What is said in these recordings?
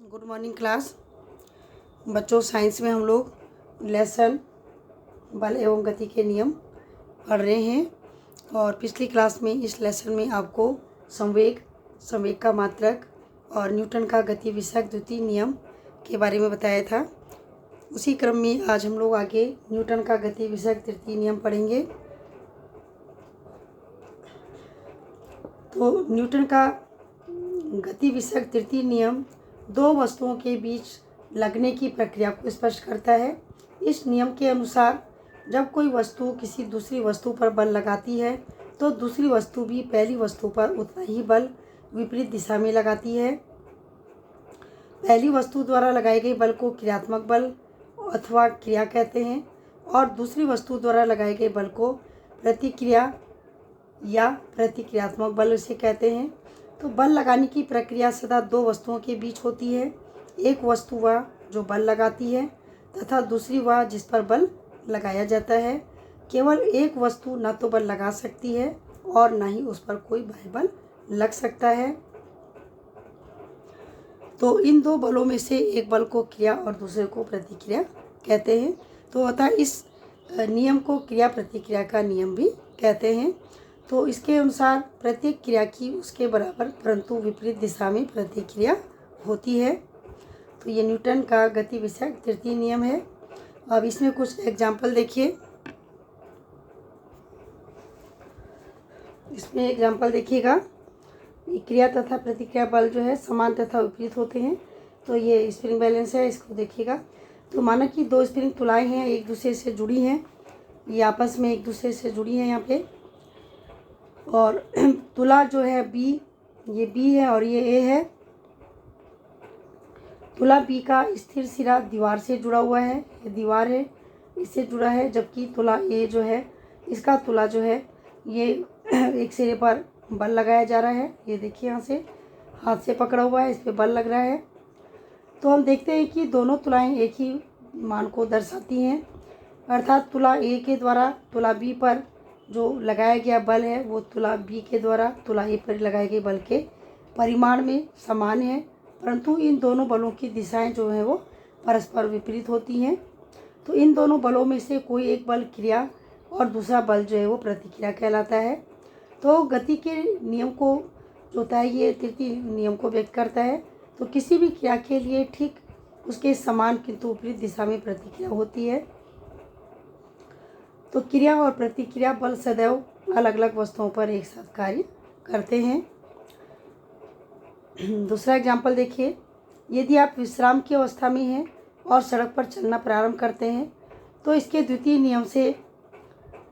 Good morning class. बच्चों, science में हम लोग लेसन बल एवं गति के नियम पढ़ रहे हैं और पिछली क्लास में इस लेसन में आपको संवेग का मात्रक और न्यूटन का गति विषयक द्वितीय नियम के बारे में बताया था। उसी क्रम में आज हम लोग आगे न्यूटन का गति विषयक तृतीय नियम पढ़ेंगे। तो न्यूटन का गति विषयक तृतीय नियम दो वस्तुओं के बीच लगने की प्रक्रिया को स्पष्ट करता है। इस नियम के अनुसार जब कोई वस्तु किसी दूसरी वस्तु पर बल लगाती है तो दूसरी वस्तु भी पहली वस्तु पर उतना ही बल विपरीत दिशा में लगाती है। पहली वस्तु द्वारा लगाए गए बल को क्रियात्मक बल अथवा क्रिया कहते हैं और दूसरी वस्तु द्वारा लगाए गए बल को प्रतिक्रिया या प्रतिक्रियात्मक बल इसे कहते हैं। तो बल लगाने की प्रक्रिया सदा दो वस्तुओं के बीच होती है। एक वस्तु वह जो बल लगाती है तथा दूसरी वह जिस पर बल लगाया जाता है। केवल एक वस्तु न तो बल लगा सकती है और न ही उस पर कोई बाह्य बल लग सकता है। तो इन दो बलों में से एक बल को क्रिया और दूसरे को प्रतिक्रिया कहते हैं। तो अतः इस नियम को क्रिया प्रतिक्रिया का नियम भी कहते हैं। तो इसके अनुसार प्रत्येक क्रिया की उसके बराबर परंतु विपरीत दिशा में प्रतिक्रिया होती है। तो ये न्यूटन का गति विषयक तृतीय नियम है। अब इसमें कुछ एग्जाम्पल देखिए। इसमें एग्जाम्पल देखिएगा। क्रिया तथा प्रतिक्रिया बल जो है समान तथा विपरीत होते हैं। तो ये स्प्रिंग बैलेंस है, इसको देखिएगा। तो माना कि दो स्प्रिंग तुलाएं हैं, एक दूसरे से जुड़ी हैं, ये आपस में एक दूसरे से जुड़ी हैं यहाँ पे। और तुला जो है बी, ये बी है और ये ए है। तुला बी का स्थिर सिरा दीवार से जुड़ा हुआ है, ये दीवार है, इससे जुड़ा है। जबकि तुला ए जो है, इसका तुला जो है ये एक सिरे पर बल लगाया जा रहा है। ये देखिए, यहाँ से हाथ से पकड़ा हुआ है, इस पर बल लग रहा है। तो हम देखते हैं कि दोनों तुलाएं एक ही मान को दर्शाती हैं, अर्थात तुला ए के द्वारा तुला बी पर जो लगाया गया बल है वो तुला बी के द्वारा तुला ए पर लगाए गए बल के परिमाण में समान है, परंतु इन दोनों बलों की दिशाएं जो हैं वो परस्पर विपरीत होती हैं। तो इन दोनों बलों में से कोई एक बल क्रिया और दूसरा बल जो है वो प्रतिक्रिया कहलाता है। तो गति के नियम को जो होता है ये तृतीय नियम को व्यक्त करता है। तो किसी भी क्रिया के लिए ठीक उसके समान किंतु विपरीत दिशा में प्रतिक्रिया होती है। तो क्रिया और प्रतिक्रिया बल सदैव अलग अलग वस्तुओं पर एक साथ कार्य करते हैं। दूसरा एग्जाम्पल देखिए। यदि आप विश्राम की अवस्था में हैं और सड़क पर चलना प्रारंभ करते हैं तो इसके द्वितीय नियम से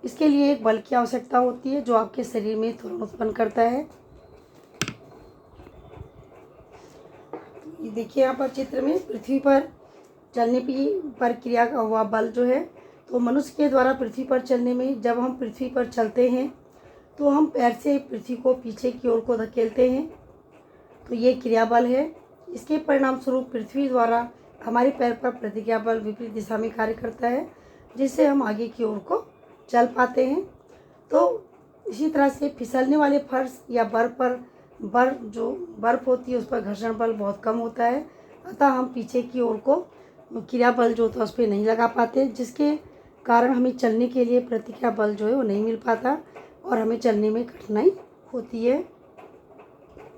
इसके लिए एक बल की आवश्यकता होती है जो आपके शरीर में त्वरण उत्पन्न करता है। ये देखिए यहाँ पर चित्र में पृथ्वी पर चलने पर क्रिया का हुआ बल जो है, तो मनुष्य के द्वारा पृथ्वी पर चलने में जब हम पृथ्वी पर चलते हैं तो हम पैर से पृथ्वी को पीछे की ओर को धकेलते हैं। तो ये क्रिया बल है। इसके परिणाम स्वरूप पृथ्वी द्वारा हमारे पैर पर प्रतिक्रिया बल विपरीत दिशा में कार्य करता है, जिससे हम आगे की ओर को चल पाते हैं। तो इसी तरह से फिसलने वाले फर्श या बर्फ़ होती है उस पर घर्षण बल बहुत कम होता है, अतः हम पीछे की ओर को क्रिया बल जो होता है उस पर नहीं लगा पाते, जिसके कारण हमें चलने के लिए प्रतिक्रिया बल जो है वो नहीं मिल पाता और हमें चलने में कठिनाई होती है।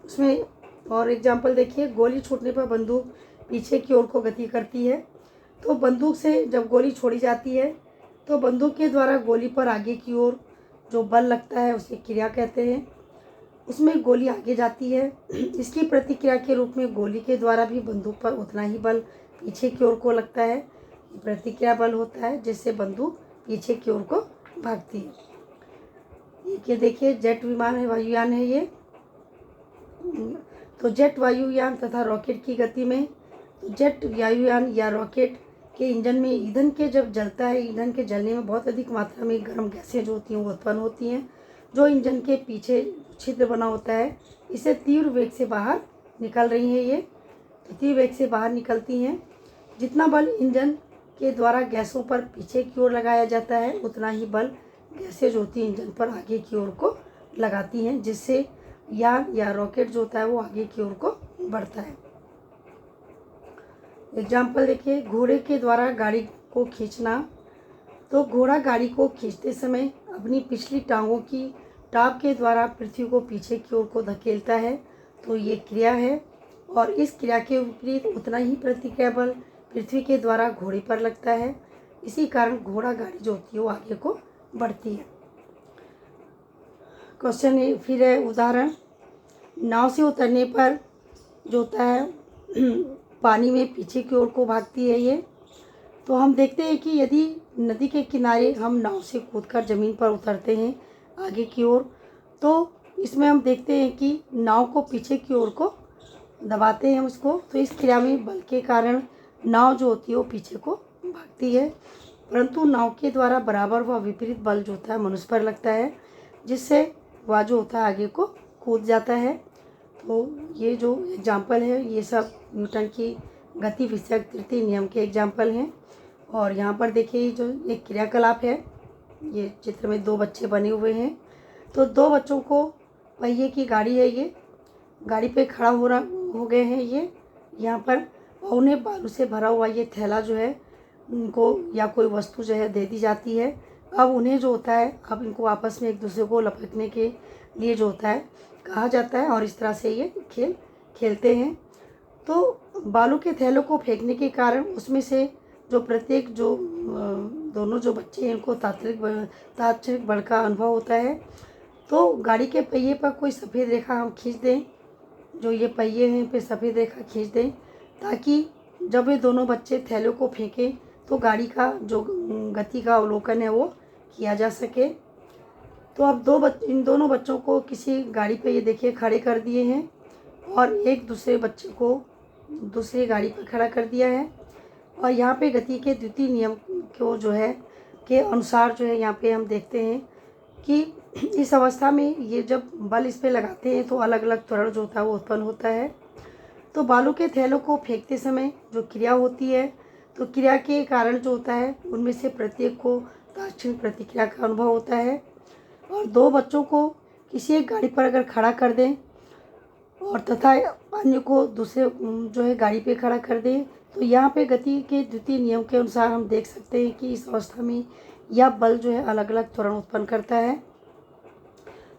उसमें और एग्जाम्पल देखिए। गोली छूटने पर बंदूक पीछे की ओर को गति करती है। तो बंदूक से जब गोली छोड़ी जाती है तो बंदूक के द्वारा गोली पर आगे की ओर जो बल लगता है उसे क्रिया कहते हैं। उसमें गोली आगे जाती है। इसकी प्रतिक्रिया के रूप में गोली के द्वारा भी बंदूक पर उतना ही बल पीछे की ओर को लगता है, प्रतिक्रिया बल होता है, जिससे बंदूक पीछे की ओर को भागती है। ये देखिए, जेट विमान है, वायुयान है ये। तो जेट वायुयान तथा रॉकेट की गति में, तो जेट वायुयान या रॉकेट के इंजन में ईंधन के जब जलता है, ईंधन के जलने में बहुत अधिक मात्रा में गर्म गैसें जो होती हैं वो उत्पन्न होती हैं, जो इंजन के पीछे छिद्र बना होता है इसे तीव्र वेग से बाहर निकल रही हैं। ये तो तीव्र वेग से बाहर निकलती हैं। जितना बल इंजन के द्वारा गैसों पर पीछे की ओर लगाया जाता है उतना ही बल गैसें जो होती हैं इंजन पर आगे की ओर को लगाती हैं, जिससे यान या रॉकेट जो होता है वो आगे की ओर को बढ़ता है। एग्जाम्पल देखिए, घोड़े के द्वारा गाड़ी को खींचना। तो घोड़ा गाड़ी को खींचते समय अपनी पिछली टांगों की टाप के द्वारा पृथ्वी को पीछे की ओर को धकेलता है। तो ये क्रिया है, और इस क्रिया के विपरीत उतना ही प्रतिक्रिया बल पृथ्वी के द्वारा घोड़े पर लगता है। इसी कारण घोड़ा गाड़ी जो होती है वो आगे को बढ़ती है। क्वेश्चन ये फिर है, उदाहरण, नाव से उतरने पर जो होता है पानी में पीछे की ओर को भागती है ये। तो हम देखते हैं कि यदि नदी के किनारे हम नाव से कूदकर ज़मीन पर उतरते हैं आगे की ओर, तो इसमें हम देखते हैं कि नाव को पीछे की ओर को दबाते हैं उसको। तो इस क्रिया में बल के कारण नाव जो होती है वो पीछे को भागती है, परंतु नाव के द्वारा बराबर व विपरीत बल जो होता है मनुष्य पर लगता है, जिससे वह जो होता है आगे को कूद जाता है। तो ये जो एग्जाम्पल है ये सब न्यूटन की गति विषयक तृतीय नियम के एग्जाम्पल हैं। और यहाँ पर देखिए जो एक क्रियाकलाप है, ये चित्र में 2 बच्चे बने हुए हैं। तो 2 बच्चों को पहिए की गाड़ी है, ये गाड़ी पे खड़ा हो गए हैं ये यहाँ पर, और उन्हें बालू से भरा हुआ ये थैला जो है उनको या कोई वस्तु जो है दे दी जाती है। अब उन्हें जो होता है, अब इनको आपस में एक दूसरे को लपकने के लिए जो होता है कहा जाता है, और इस तरह से ये खेल खेलते हैं। तो बालू के थैलों को फेंकने के कारण उसमें से जो प्रत्येक जो दोनों जो बच्चे हैं इनको तात्क्षणिक बल का अनुभव होता है। तो गाड़ी के पहिए पर कोई सफ़ेद रेखा हम खींच दें, जो ये पहिए हैं पे सफ़ेद रेखा खींच दें, ताकि जब ये दोनों बच्चे थैलों को फेंकें तो गाड़ी का जो गति का अवलोकन है वो किया जा सके। तो अब इन दोनों बच्चों को किसी गाड़ी पे ये देखिए खड़े कर दिए हैं, और एक दूसरे बच्चे को दूसरी गाड़ी पर खड़ा कर दिया है। और यहाँ पे गति के द्वितीय नियम को जो है के अनुसार जो है यहाँ पे हम देखते हैं कि इस अवस्था में ये जब बल इस पे लगाते हैं तो अलग अलग त्वरण जो होता है वो उत्पन्न होता है। तो बालू के थैलों को फेंकते समय जो क्रिया होती है, तो क्रिया के कारण जो होता है उनमें से प्रत्येक को तात्क्षणिक प्रतिक्रिया का अनुभव होता है। और 2 बच्चों को किसी एक गाड़ी पर अगर खड़ा कर दें और तथा अन्य को दूसरे जो है गाड़ी पे खड़ा कर दें, तो यहाँ पे गति के द्वितीय नियम के अनुसार हम देख सकते हैं कि इस अवस्था में यह बल जो है अलग अलग त्वरण उत्पन्न करता है।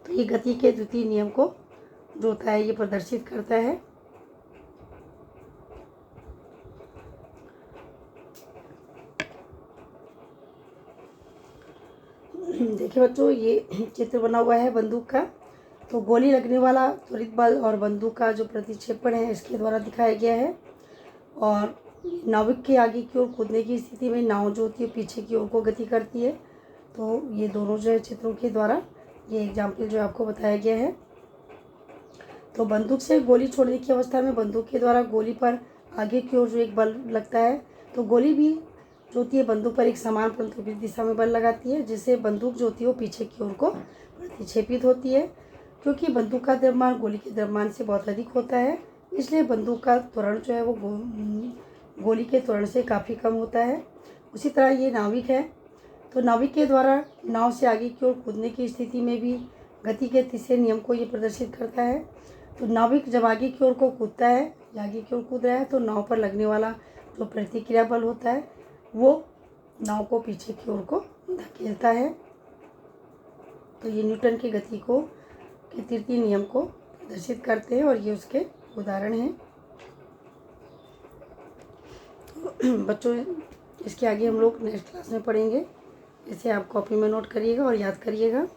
तो ये गति के द्वितीय नियम को जो होता है ये प्रदर्शित करता है। देखिए बच्चों, ये चित्र बना हुआ है बंदूक का। तो गोली लगने वाला त्वरित बल और बंदूक का जो प्रतिक्षेपण है इसके द्वारा दिखाया गया है। और नाविक के आगे की ओर कूदने की स्थिति में नाव जो होती है पीछे की ओर को गति करती है। तो ये दोनों जो है चित्रों के द्वारा ये एग्जाम्पल जो आपको बताया गया है। तो बंदूक से गोली छोड़ने की अवस्था में बंदूक के द्वारा गोली पर आगे की ओर जो एक बल लगता है, तो गोली भी जो होती है बंदूक पर एक समान परंतु विपरीत दिशा में बल लगाती है, जिससे बंदूक जो होती है वो पीछे की ओर को प्रतिक्षेपित होती है। क्योंकि बंदूक का द्रव्यमान गोली के द्रव्यमान से बहुत अधिक होता है, इसलिए बंदूक का त्वरण जो है वो गोली के त्वरण से काफ़ी कम होता है। उसी तरह ये नाविक है, तो नाविक के द्वारा नाव से आगे की ओर कूदने की स्थिति में भी गति के तीसरे नियम को ये प्रदर्शित करता है। तो नाविक जब आगे की ओर को कूदता है या आगे की ओर कूद रहा है, तो नाव पर लगने वाला जो प्रतिक्रिया बल होता है वो नाव को पीछे की ओर को धकेलता है। तो ये न्यूटन की गति को के तृतीय नियम को प्रदर्शित करते हैं, और ये उसके उदाहरण हैं। तो बच्चों, इसके आगे हम लोग नेक्स्ट क्लास में पढ़ेंगे। इसे आप कॉपी में नोट करिएगा और याद करिएगा।